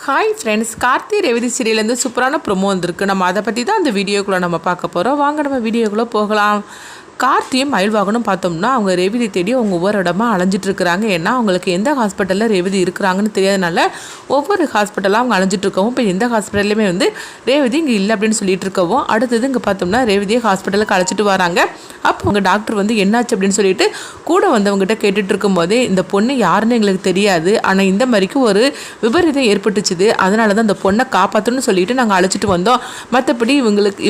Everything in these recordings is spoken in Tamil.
ஹாய் ஃப்ரெண்ட்ஸ், கார்த்தி ரேவதி சீரியலேருந்து சூப்பரான ப்ரொமோ வந்திருக்கு. நம்ம அதை பற்றி தான் அந்த வீடியோக்குள்ளே நம்ம பார்க்க போகிறோம். வாங்க நம்ம வீடியோக்குள்ளே போகலாம். கார்த்தியும் மயில்வாகனும் பார்த்தோம்னா அவங்க ரேவதி தேடி அவங்க ஒவ்வொரு இடமா அலைஞ்சிட்டு இருக்கிறாங்க. ஏன்னா அவங்களுக்கு எந்த ஹாஸ்பிட்டலில் ரேவதி இருக்கிறாங்கன்னு தெரியாதனால ஒவ்வொரு ஹாஸ்பிட்டலாக அவங்க அலைஞ்சிட்டு இருக்கவும், இப்போ எந்த ஹாஸ்பிட்டல்லையுமே ரேவதி இங்கே இல்லை அப்படின்னு சொல்லிட்டு இருக்கவும், அடுத்தது இங்கே பார்த்தோம்னா ரேவதியை ஹாஸ்பிட்டலுக்கு அழைச்சிட்டு வராங்க. அப்போ அவங்க டாக்டர் என்னாச்சு அப்படின்னு சொல்லிட்டு கூட வந்தவங்ககிட்ட கேட்டுட்டு இருக்கும்போதே, இந்த பொண்ணு யாருன்னு எங்களுக்கு தெரியாது, ஆனால் இந்த மாதிரிக்கு ஒரு விபரீதம் ஏற்பட்டுச்சுது, அதனால தான் அந்த பொண்ணை காப்பாற்றணும்னு சொல்லிட்டு நாங்கள் அழைச்சிட்டு வந்தோம். மற்றபடி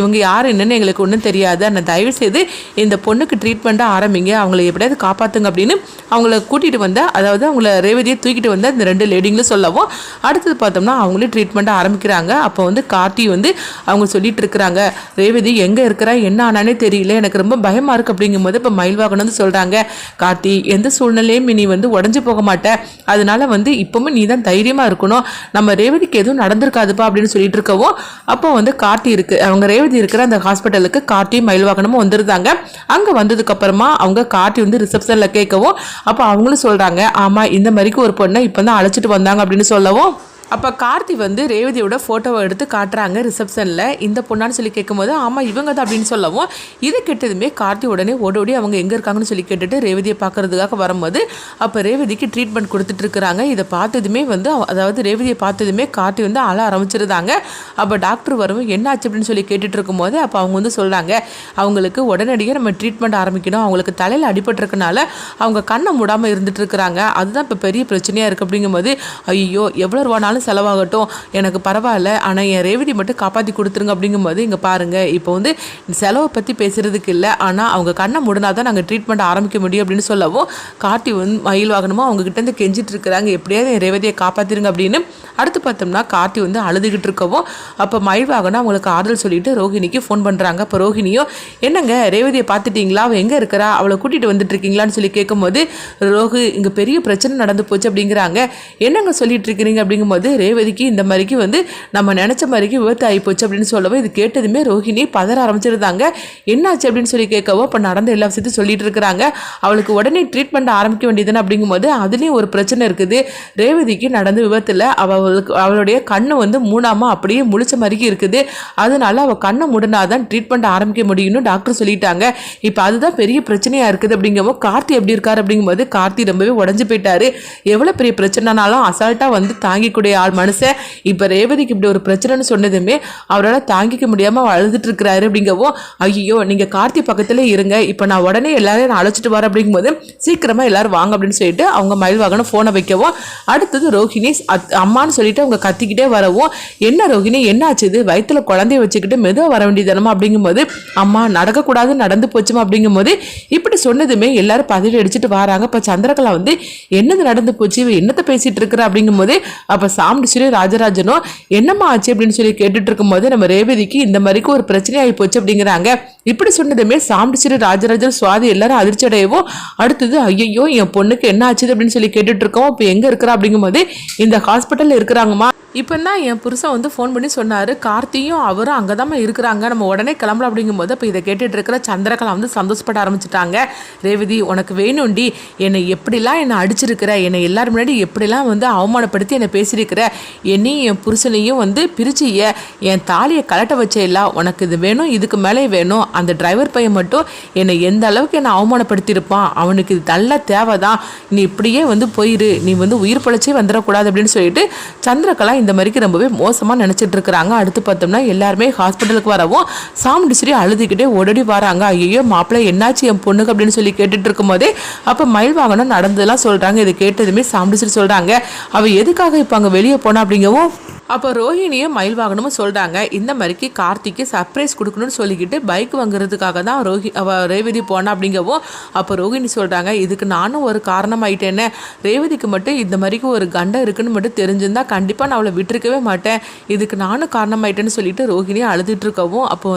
இவங்க யார் என்னன்னு எங்களுக்கு ஒன்றும் தெரியாது. ஆனால் தயவுசெய்து இந்த பொண்ணுக்கு ட்ரீட்மெண்ட்டாக ஆரம்பிங்க, அவங்கள எப்படியாவது காப்பாற்றுங்க அப்படின்னு அவங்கள கூட்டிகிட்டு வந்த, அதாவது அவங்கள ரேவதியை தூக்கிட்டு வந்த இந்த 2 லேடிங்களும் சொல்லவும், அடுத்தது பார்த்தோம்னா அவங்களே ட்ரீட்மெண்ட்டாக ஆரம்பிக்கிறாங்க. அப்போ கார்த்தி அவங்க சொல்லிட்டு இருக்கிறாங்க, ரேவதி எங்கே இருக்கிறா என்ன ஆனானே தெரியல, எனக்கு ரொம்ப பயமாக இருக்குது அப்படிங்கும்போது இப்போ மயில்வாகன் சொல்கிறாங்க, கார்த்தி எந்த சூழ்நிலையும் நீ உடஞ்சி போக மாட்டேன், அதனால இப்போவுமே நீ தான் தைரியமாக இருக்கணும், நம்ம ரேவதிக்கு எதுவும் நடந்திருக்காதுப்பா அப்படின்னு சொல்லிட்டு இருக்கவும், அப்போ கார்த்தி அவங்க ரேவதி இருக்கிற அந்த ஹாஸ்பிட்டலுக்கு கார்த்தி மயில்வாகனமும் வந்துருந்தாங்க. அங்கே வந்ததுக்கப்புறமா அவங்க கார்த்தி ரிசப்ஷனில் கேட்கவும், அப்போ அவங்களும் சொல்கிறாங்க, ஆமாம் இந்த மாதிரிக்கு ஒரு பொண்ணை இப்போ தான் அழைச்சிட்டு வந்தாங்க அப்படின்னு சொல்லவும், அப்போ கார்த்தி ரேவதியோட ஃபோட்டோவை எடுத்து காட்டுறாங்க ரிசப்ஷனில். இந்த பொண்ணான்னு சொல்லி கேட்கும்போது, ஆமாம் இவங்க தான் அப்படின்னு சொல்லவும், இது கேட்டதுமே கார்த்தி உடனே ஓடி அவங்க எங்கே இருக்காங்கன்னு சொல்லி கேட்டுட்டு ரேவதியை பார்க்கறதுக்காக வரும்போது, அப்போ ரேவதிக்கு ட்ரீட்மெண்ட் கொடுத்துட்டு இருக்கிறாங்க. இதை பார்த்ததுமே அதாவது ரேவதியை பார்த்ததுமே கார்த்தி அழ ஆரம்பிச்சிருந்தாங்க. அப்போ டாக்டர் வரவும் என்னாச்சு அப்படின்னு சொல்லி கேட்டுட்டு இருக்கும்போது, அப்போ அவங்க சொல்கிறாங்க, அவங்களுக்கு உடனடியாக நம்ம ட்ரீட்மெண்ட் ஆரம்பிக்கணும், அவங்களுக்கு தலையில் அடிபட்டிருக்கனால அவங்க கண்ணை மூடாமல் இருந்துட்டு இருக்கிறாங்க, அதுதான் இப்போ பெரிய பிரச்சனையாக இருக்குது அப்படிங்கும்போது, ஐயோ எவ்வளோ ரூபானாலும் செலவாகட்டும் எனக்கு பரவாயில்ல, ஆனால் என் ரேவதி மட்டும் காப்பாற்றி கொடுத்துருங்க அப்படிங்கும்போது, இங்கே பாருங்கள் இப்போ செலவை பற்றி பேசுகிறதுக்கு இல்லை, ஆனால் அவங்க கண்ணை மூடினா தான் நாங்கள் ட்ரீட்மெண்ட் ஆரம்பிக்க முடியும் அப்படின்னு சொல்லவும், கார்த்தி மயில்வாகனமோ அவங்ககிட்ட கெஞ்சிட்டு இருக்கிறாங்க, எப்படியாவது என் ரேவதியை காப்பாற்றிருங்க அப்படின்னு. அடுத்து பார்த்தோம்னா கார்த்தி அழுதுகிட்டு இருக்கவும், அப்போ மயில்வாகனம் அவங்களுக்கு ஆறுதல் சொல்லிட்டு ரோஹிணிக்கு ஃபோன் பண்ணுறாங்க. அப்போ ரோஹிணியோ, என்னங்க ரேவதியை பார்த்துட்டிங்களா, அவள் எங்கே இருக்கிறா, அவளை கூட்டிகிட்டு வந்துட்டு இருக்கீங்களான்னு சொல்லி கேட்கும்போது, இங்கே பெரிய பிரச்சனை நடந்து போச்சு அப்படிங்கிறாங்க. என்னங்க சொல்லிட்டு இருக்கிறீங்க அப்படிங்கும்போது, ரேவதிக்கு இந்த மாதிரிக்கு நம்ம நினச்ச மாதிரிக்கு விபத்து ஆகிப்போச்சு அப்படின்னு சொல்லவும், இது கேட்டதுமே ரோஹிணி பதற ஆரம்பிச்சிருந்தாங்க. என்னாச்சு அப்படின்னு சொல்லி கேட்கவும், இப்போ நடந்த எல்லா விஷயத்தையும் சொல்லிட்டு இருக்கிறாங்க. அவளுக்கு உடனே ட்ரீட்மெண்ட் ஆரம்பிக்க வேண்டியதுன்னு அப்படிங்கும்போது, அதுலேயும் ஒரு பிரச்சனை இருக்குது, ரேவதிக்கு நடந்த விபத்தில் அவளுடைய கண்ணு மூடாமல் அப்படியே முழிச்ச மாதிரிக்கு இருக்குது, அதனால அவள் கண்ணை மூடினாதான் ட்ரீட்மெண்ட் ஆரம்பிக்க முடியும்னு டாக்டர் சொல்லிட்டாங்க. இப்போ அதுதான் பெரிய பிரச்சனையாக இருக்குது அப்படிங்கும்போது, கார்த்தி எப்படி இருக்காரு அப்படிங்கும்போது, கார்த்தி ரொம்பவே உடஞ்சி போயிட்டாரு. எவ்வளோ பெரிய பிரச்சனைனாலும் அசால்ட்டாக தாங்கிக்கூடிய ஆள் மனுஷன், இப்போ ரேவதிக்கு இப்படி ஒரு பிரச்சனைன்னு சொன்னதுமே அவரால் தாங்கிக்க முடியாமல் அழுதுட்டு இருக்கிறாரு அப்படிங்கவும், ஐயோ நீங்கள் கார்த்தி பக்கத்தில் இருங்க, இப்போ நான் உடனே எல்லாரையும் நான் அழைச்சிட்டு வரேன் அப்படிங்கும்போது, சீக்கிரமாக எல்லாரும் வாங்க அப்படின்னு சொல்லிட்டு அவங்க மயில்வாகனம் ஃபோனை வைக்கவும், அடுத்தது ரோஹிணி அம்மான்னு சொல்லிட்டு அவங்க கத்திக்கிட்டே வரவும், என்ன ரோஹிணி என்ன ஆச்சுது, வயிற்றுல குழந்தைய வச்சுக்கிட்டு மெதுவாக வர வேண்டியதானமா அப்படிங்கும்போது, அம்மா நடக்கக்கூடாது நடந்து போச்சுமா அப்படிங்கும்போது, இப்படி சொன்னதுமே எல்லாரும் பதவி அடிச்சுட்டு வராங்க. இப்போ சந்திரகலா என்னது நடந்து போச்சு, என்னத்தை பேசிட்டு இருக்கிற அப்படிங்கும்போது, அப்போ சாமுண்டீஸ்வரி ராஜராஜனும் என்னம்மா ஆச்சு அப்படின்னு சொல்லி கேட்டுட்டு இருக்கும்போது, நம்ம ரேவதிக்கு இந்த மாதிரிக்கு ஒரு பிரச்சனை ஆகி போச்சு அப்படிங்கிறாங்க. இப்படி சொன்னதுமே சாமுண்டீஸ்வரி ராஜராஜன் சுவாதி எல்லாரும் அதிர்ச்சி அடையவும், அடுத்தது ஐயோ என் பொண்ணுக்கு என்ன ஆச்சு அப்படின்னு சொல்லி கேட்டுட்டு இருக்கோம். இப்போ எங்கே இருக்கிறா அப்படிங்கும்போது, இந்த ஹாஸ்பிட்டலில் இருக்கிறாங்கம்மா, இப்போ தான் என் புருஷன் ஃபோன் பண்ணி சொன்னார், கார்த்தியும் அவரும் அங்கே தான் இருக்கிறாங்க, நம்ம உடனே கிளம்பலாம் அப்படிங்கும்போது, இப்போ இதை கேட்டுட்டு இருக்கிற சந்திரகலா சந்தோஷப்பட ஆரம்பிச்சிட்டாங்க. ரேவதி உனக்கு வேணும்டி, என்னை எப்படிலாம் என்னை அடிச்சிருக்கிற, என்னை எல்லாரும் முன்னாடி எப்படிலாம் அவமானப்படுத்தி என்னை பேசியிருக்கிற, என்னையும் என் புருஷனையும் பிரிச்சு என் தாலியை கலட்ட வச்சேலாம், உனக்கு இது வேணும் இதுக்கு மேலே வேணும், அந்த டிரைவர் பையன் மட்டும் என்னை எந்த அளவுக்கு என்னை அவமானப்படுத்தியிருப்பான், அவனுக்கு இது நல்லா தேவை தான், நீ இப்படியே போயிரு, நீ உயிர் பழச்சே வந்துடக்கூடாது அப்படின்னு சொல்லிட்டு சந்திரகலா இந்த மாதிரிக்கு ரொம்பவே மோசமாக நினச்சிட்டு இருக்கிறாங்க. அடுத்து பார்த்தோம்னா எல்லாருமே ஹாஸ்பிட்டலுக்கு வரவும், சாமுண்டீஸ்வரி அழுதுகிட்டே ஓடி வராங்க. ஐயோ மாப்பிள்ளை என்னாச்சு என் பொண்ணுக்கு அப்படின்னு சொல்லி கேட்டுட்டு இருக்கும் போதே, அப்போ மயில்வாகனம் நடந்ததெல்லாம் சொல்கிறாங்க. இதை கேட்டதுமே சாமுண்டீஸ்வரி சொல்கிறாங்க, அவள் எதுக்காக இப்போ அங்கே வெளியே போனா அப்படிங்கவும், அப்போ ரோஹிணியும் மயில்வாகனமும் சொல்கிறாங்க, இந்த மாதிரிக்கு கார்த்திக்கு சர்ப்ரைஸ் கொடுக்கணும்னு சொல்லிக்கிட்டு பைக் வாங்குறதுக்காக தான் ரேவதி போனா அப்படிங்கவும், அப்போ ரோஹிணி சொல்கிறாங்க, இதுக்கு நானும் ஒரு காரணம் ஆயிட்டேன்னு, ரேவதிக்கு மட்டும் இந்த மாதிரிக்கு ஒரு கண்டம் இருக்குன்னு மட்டும் தெரிஞ்சிருந்தா கண்டிப்பாக நான் அவளை விட்டுருக்கவே மாட்டேன், இதுக்கு நானும் காரணம் ஆயிட்டேன்னு சொல்லிட்டு ரோஹிணியை அழுதுட்டு இருக்கவும், அப்போ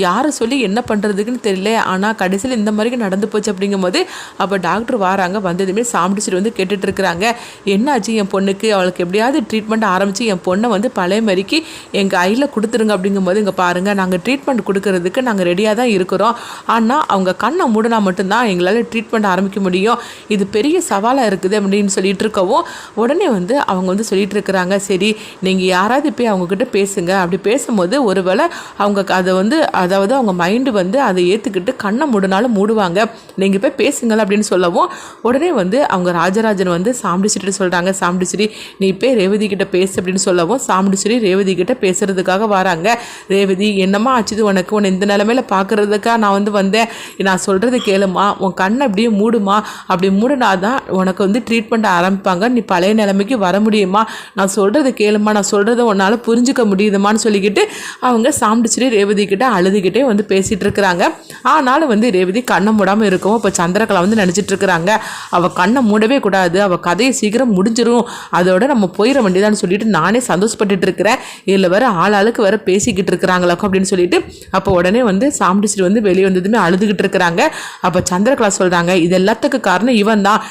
யாரை சொல்லி என்ன பண்ணுறதுக்குன்னு தெரியல, ஆனால் கடைசியில் இந்த மாதிரிக்கு நடந்து போச்சு அப்படிங்கும்போது, அப்போ டாக்டர் வராங்க. வந்ததுமே சாமுண்டீஸ்வரி கேட்டுட்டு இருக்கிறாங்க, என்னாச்சு என் பொண்ணுக்கு, அவளுக்கு எப்படியாவது ட்ரீட்மெண்ட் ஆரம்பித்து என் பொண்ணு பொண்ணை வந்து பழைய மாதிரிக்கு எங்கள் கையில் கொடுத்துருங்க அப்படிங்கும்போது இங்கே பாருங்கள் நாங்கள் ட்ரீட்மெண்ட் கொடுக்கறதுக்கு நாங்கள் ரெடியாக தான் இருக்கிறோம். ஆனால் அவங்க கண்ணை மூடினா மட்டும்தான் எங்களால் ட்ரீட்மெண்ட் ஆரம்பிக்க முடியும். இது பெரிய சவாலாக இருக்குது அப்படின்னு சொல்லிட்டு இருக்கவும் உடனே வந்து அவங்க வந்து சொல்லிட்டு இருக்கிறாங்க, சரி நீங்கள் யாராவது போய் அவங்கக்கிட்ட பேசுங்க. அப்படி பேசும்போது ஒருவேளை அவங்க அதை வந்து அதாவது அவங்க மைண்டு வந்து அதை ஏற்றுக்கிட்டு கண்ணை மூடினாலும் மூடுவாங்க, நீங்கள் போய் பேசுங்கள் அப்படின்னு சொல்லவும் உடனே வந்து அவங்க ராஜராஜன் வந்து சாமுண்டீஸ்வரி சொல்கிறாங்க, சாமுண்டீஸ்வரி நீ போய் ரேவதி கிட்ட பேசு அப்படின்னு சொல்லவும் சாமுண்டீஸ்வரி ரேவதி கிட்ட பேசுறதுக்காக வராங்க. ரேவதி என்னம்மா ஆச்சுது உனக்கு, உன்னை இந்த நிலைமையில பார்க்கறதுக்காக நான் வந்து வந்தேன், நான் சொல்கிறது கேளுமா, உன் கண்ணை அப்படியே மூடுமா, அப்படி மூடினாதான் உனக்கு வந்து ட்ரீட்மெண்ட் ஆரம்பிப்பாங்க, நீ பழைய நிலைமைக்கு வர முடியுமா, நான் சொல்கிறது கேளுமா, நான் சொல்கிறத உன்னால் புரிஞ்சுக்க முடியுதுமான்னு சொல்லிக்கிட்டு அவங்க சாமுண்டீஸ்வரி ரேவதி கிட்ட அழுதுகிட்டே வந்து பேசிகிட்டு இருக்கிறாங்க. ஆனாலும் வந்து ரேவதி கண்ணை மூடாமல் இருக்கவும் இப்போ சந்திரகலா வந்து நினச்சிட்டு இருக்கிறாங்க, அவள் கண்ணை மூடவே கூடாது, அவள் கதையை சீக்கிரம் முடிஞ்சிடும், அதோட நம்ம போயிட வேண்டியதான்னு சொல்லிட்டு நானே சந்தோஷப்பட்டுட்டு இருக்கிறேன், இதில் வேற ஆளாளுக்கு வேற பேசிக்கிட்டு இருக்கிறாங்களாக்கும் அப்படின்னு சொல்லிட்டு அப்போ உடனே வந்து சாமுண்டீஸ்வரி வந்து வெளியே வந்ததுமே அழுதுகிட்டு இருக்கிறாங்க. அப்போ சந்திரகலா சொல்கிறாங்க, இது எல்லாத்துக்கும் காரணம் இவன் தான்,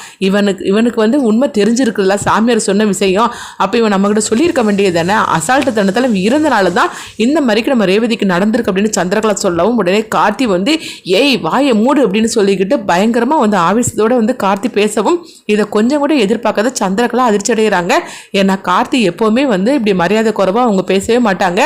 இவனுக்கு வந்து உண்மை தெரிஞ்சிருக்குல்ல சாமியார் சொன்ன விஷயம், அப்போ இவன் நம்மகிட்ட சொல்லியிருக்க வேண்டியது தானே, அசால்ட்டு தனத்தில் இருந்தனால தான் இந்த மாதிரிக்கு நம்ம ரேவதிக்கு நடந்திருக்கு அப்படின்னு சந்திரகலா சொல்லவும் உடனே கார்த்தி வந்து ஏய் வாயை மூடு அப்படின்னு சொல்லிக்கிட்டு பயங்கரமாக வந்து ஆவேசத்தோடு வந்து கார்த்தி பேசவும் இதை கொஞ்சம் கூட எதிர்பார்க்காத சந்திரகலா அதிர்ச்சி அடைகிறாங்க. ஏன்னா கார்த்தி எப்போவுமே வந்து இப்படி மரியாதை குறைவாக அவங்க பேசவே மாட்டாங்க.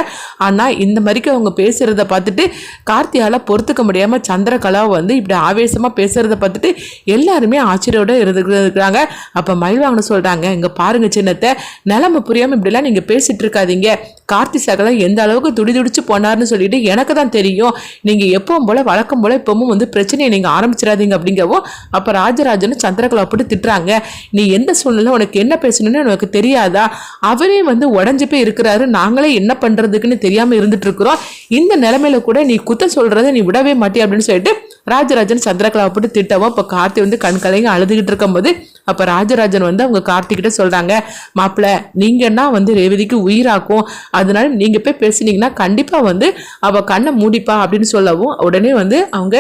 ஆனால் இந்த மாதிரிக்கு அவங்க பேசுகிறத பார்த்துட்டு கார்த்தியால் பொறுத்துக்க முடியாமல் சந்திரகலா வந்து இப்படி ஆவேசமாக பேசுகிறத பார்த்துட்டு எல்லாருமே ஆச்சரியோடு இருக்கிறாங்க. அப்போ மயில்வாங்கன்னு சொல்கிறாங்க, இங்கே பாருங்க சின்னத்தை, நிலைமை புரியாமல் இப்படிலாம் நீங்கள் பேசிகிட்டு இருக்காதீங்க, கார்த்தி சகலம் எந்த அளவுக்கு துடிதுடிச்சு போனார்னு சொல்லிட்டு எனக்கு தான் தெரியும், நீங்கள் எப்பவும் போல் வழக்கம் போல் இப்பவும் வந்து பிரச்சனையை நீங்கள் ஆரம்பிச்சிடாதீங்க அப்படிங்கவும் அப்போ ராஜராஜனும் சந்திரகலா போட்டு திட்டுறாங்க, நீ எந்த சூழ்நிலை உனக்கு என்ன பேசணும்னு உனக்கு தெரியாதா, அவரே வந்து உடஞ்சி போய் இருக்கிறாரு, நாங்களே என்ன பண்ணுறதுக்குன்னு தெரியாமல் இருந்துட்டு இருக்கிறோம், இந்த நிலைமையில கூட நீ குத்தம் சொல்கிறத நீ விடவே மாட்டே அப்படின்னு சொல்லிட்டு ராஜராஜன் சந்திரகலாவை போட்டு திட்டவும் இப்போ கார்த்தி வந்து கண் கலைங்க அழுதுகிட்டு இருக்கும்போது அப்போ ராஜராஜன் வந்து அவங்க கார்த்திகிட்ட சொல்கிறாங்க, மாப்பிள்ள நீங்கன்னா வந்து ரேவதிக்கு உயிராக்கும், அதனால நீங்கள் போய் பேசுனீங்கன்னா கண்டிப்பாக வந்து அவள் கண்ணை மூடிப்பா அப்படின்னு சொல்லவும் உடனே வந்து அவங்க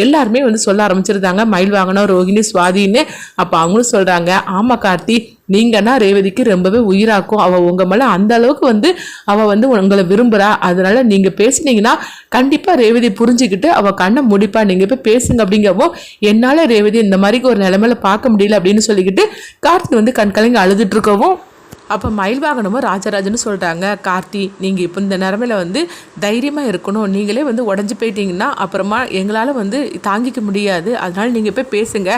எல்லாருமே வந்து சொல்ல ஆரம்பிச்சிருந்தாங்க, மயில்வாகனம் ரோஹிணி சுவாதின்னு. அப்போ அவங்களும் சொல்கிறாங்க, ஆமாம் கார்த்தி நீங்கன்னா ரேவதிக்கு ரொம்பவே உயிராக்கும், அவள் உங்கள் மேலே அந்த அளவுக்கு வந்து அவள் வந்து உங்களை விரும்புகிறா, அதனால நீங்கள் பேசுனீங்கன்னா கண்டிப்பாக ரேவதி புரிஞ்சுக்கிட்டு அவள் கண்ணை முடிப்பா, நீங்கள் போய் பேசுங்க அப்படிங்கவும் என்னால் ரேவதி இந்த மாதிரி ஒரு நிலைமையில பார்க்க முடியல அப்படின்னு சொல்லிக்கிட்டு கார்த்தி வந்து கண் கலங்கி அழுதுட்டு இருக்கவும் அப்போ மயில்வாகனமும் ராஜராஜனும் சொல்கிறாங்க, கார்த்தி நீங்கள் இப்போ இந்த நிலமையில வந்து தைரியமாக இருக்கணும், நீங்களே வந்து உடஞ்சி போயிட்டீங்கன்னா அப்புறமா எங்களால் வந்து தாங்கிக்க முடியாது, அதனால் நீங்கள் போய் பேசுங்க,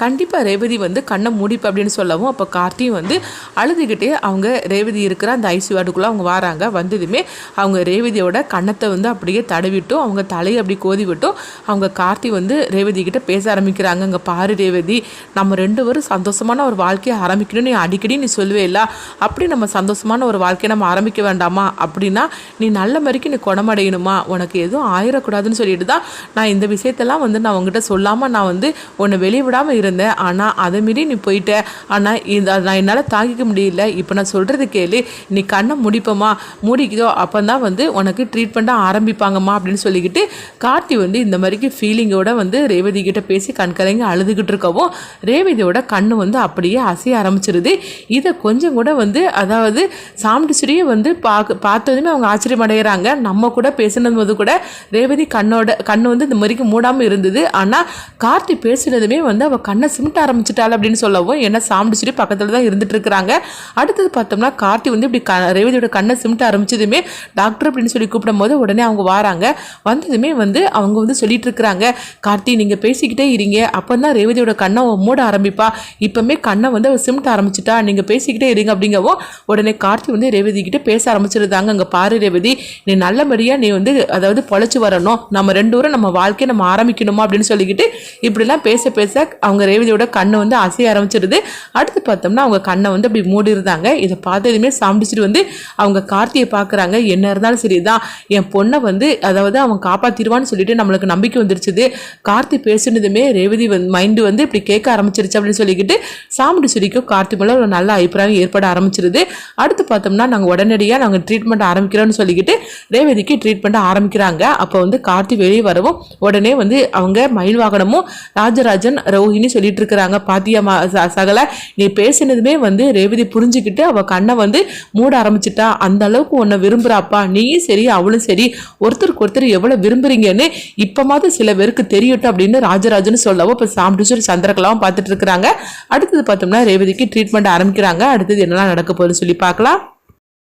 கண்டிப்பாக ரேவதி வந்து கண்ணை மூடிப்பு அப்படின்னு சொல்லவும் அப்போ கார்த்தியும் வந்து அழுதுகிட்டே அவங்க ரேவதி இருக்கிற அந்த ஐசி வார்டுக்குள்ளே அவங்க வராங்க. வந்ததுமே அவங்க ரேவதியோட கண்ணத்தை வந்து அப்படியே தடவிட்டும் அவங்க தலையை அப்படி கோதி விட்டும் அவங்க கார்த்தி வந்து ரேவதி கிட்ட பேச ஆரம்பிக்கிறாங்க. அங்கே பாரு ரேவதி, நம்ம ரெண்டு பேரும் சந்தோஷமான ஒரு வாழ்க்கையை ஆரம்பிக்கணும்னு அடிக்கடி நீ சொல்லுவே இல்லை, அப்படி நம்ம சந்தோஷமான ஒரு வாழ்க்கையை நம்ம ஆரம்பிக்க வேண்டாமா, அப்படின்னா நீ நல்ல மாதிரிக்கு நீ குணமடையணுமா, உனக்கு எதுவும் ஆயிடக்கூடாதுன்னு சொல்லிட்டு தான் நான் இந்த விஷயத்தெல்லாம் வந்து நான் உங்ககிட்ட சொல்லாமல் நான் வந்து உன்னை வெளியே விடாமல் இருந்தேன், ஆனால் அதை மீறி நீ போயிட்ட, ஆனால் நான் என்னால் தாங்கிக்க முடியல, இப்போ நான் சொல்கிறது கேளு, நீ கண்ணை முடிப்போமா, மூடிக்குதோ அப்போ தான் வந்து உனக்கு ட்ரீட்மெண்ட்டாக ஆரம்பிப்பாங்கம்மா அப்படின்னு சொல்லிக்கிட்டு கார்த்தி வந்து இந்த மாதிரிக்கு ஃபீலிங்கோட வந்து ரேவதி கிட்ட பேசி கண்கலைங்க அழுதுகிட்டு இருக்கவும் ரேவதியோட கண்ணு வந்து அப்படியே அசைய ஆரம்பிச்சிருது. இதை கொஞ்சம் கூட வந்து அதாவது சாமுண்டீஸ்வரியை வந்து பார்த்ததுமே அவங்க ஆச்சரியம் அடைகிறாங்க. நம்ம கூட பேசினது போது கூட ரேவதி கண்ணு வந்து இந்த மாதிரிக்கு மூடாமல் இருந்தது, ஆனால் கார்த்தி பேசினதுமே வந்து அவள் கண்ணை சிமிட்ட ஆரம்பிச்சிட்டாள் அப்படின்னு சொல்லவும் ஏன்னா சாமுண்டீஸ்வரி பக்கத்தில் தான் இருந்துட்டு இருக்கிறாங்க. அடுத்தது பார்த்தோம்னா கார்த்தி வந்து இப்படி ரேவதியோட கண்ணை சிமிட்ட ஆரம்பிச்சதுமே டாக்டர் அப்படின்னு சொல்லி கூப்பிடும் போது உடனே அவங்க வராங்க. வந்ததுமே வந்து அவங்க வந்து சொல்லிட்டு இருக்கிறாங்க, கார்த்தி நீங்கள் பேசிக்கிட்டே இருங்க, அப்போ தான் ரேவதியோட கண்ணை மூட ஆரம்பிப்பா, இப்போமே கண்ணை வந்து அவள் சிமிட்ட ஆரம்பிச்சிட்டா, நீங்கள் பேசிக்கிட்டே இருங்க அப்படிங்கவும் உடனே கார்த்தி வந்து ரேவதி கிட்ட பேச ஆரம்பிச்சிருந்தாங்க. அங்கே பாரு ரேவதி, நீ நல்லபடியாக நீ வந்து அதாவது பொழைச்சி வரணும், நம்ம ரெண்டு பேரும் நம்ம வாழ்க்கையை நம்ம ஆரம்பிக்கணுமா அப்படின்னு சொல்லிக்கிட்டு இப்படிலாம் பேச பேச அவங்க ரேவதியோட கண்ணை வந்து அசைய ஆரம்பிச்சிருது. அடுத்து பார்த்தோம்னா அவங்க கண்ணை வந்து அப்படி மூடி இருந்தாங்க. இதை பார்த்ததுமே சாமுண்டீஸ்வரி வந்து அவங்க கார்த்தியை பார்க்குறாங்க, என்ன இருந்தாலும் சரிதான் என் பொண்ணை வந்து அதாவது அவன் காப்பாற்றிடுவான்னு சொல்லிட்டு நம்மளுக்கு நம்பிக்கை வந்துருச்சுது, கார்த்தி பேசுனதுமே ரேவதி மைண்டு வந்து இப்படி கேட்க ஆரம்பிச்சிருச்சு அப்படின்னு சொல்லிக்கிட்டு சாமுண்டீஸ்வரிக்கும் கார்த்தி மேலே ஒரு நல்ல அபிப்பிராயம் ஏற்பட ஆரம்பிச்சு ஆரம்பிச்சிருது. அடுத்து பார்த்தோம்னா நாங்கள் உடனடியாக நாங்கள் ட்ரீட்மெண்ட் ஆரம்பிக்கிறோம்னு சொல்லிக்கிட்டு ரேவதிக்கு ட்ரீட்மெண்ட் ஆரம்பிக்கிறாங்க. அப்போ வந்து கார்த்தி வெளியே வரவும் உடனே வந்து அவங்க மயில் வாகனமும் ராஜராஜன் ரோஹிணி சொல்லிட்டு இருக்கிறாங்க, பாத்தியா சகல நீ பேசினதுமே வந்து ரேவதி புரிஞ்சுக்கிட்டு அவ கண்ணை வந்து மூட ஆரம்பிச்சிட்டா, அந்த அளவுக்கு உன்னை விரும்புறாப்பா, நீயும் சரி அவளும் சரி ஒருத்தருக்கு ஒருத்தர் எவ்வளவு விரும்புறீங்கன்னு இப்பமாவது சில பேருக்கு தெரியட்டும் அப்படின்னு ராஜராஜன் சொல்லவும் இப்போ சாம்பிடிச்சு சந்திரகலாவும் பார்த்துட்டு இருக்கிறாங்க. அடுத்தது பார்த்தோம்னா ரேவதிக்கு ட்ரீட்மெண்ட் ஆரம்பிக்கிறாங்க. அடுத்தது என்னெல்லாம் நடக்க போகுதுன்னு சொல்லி பார்க்கலாம்.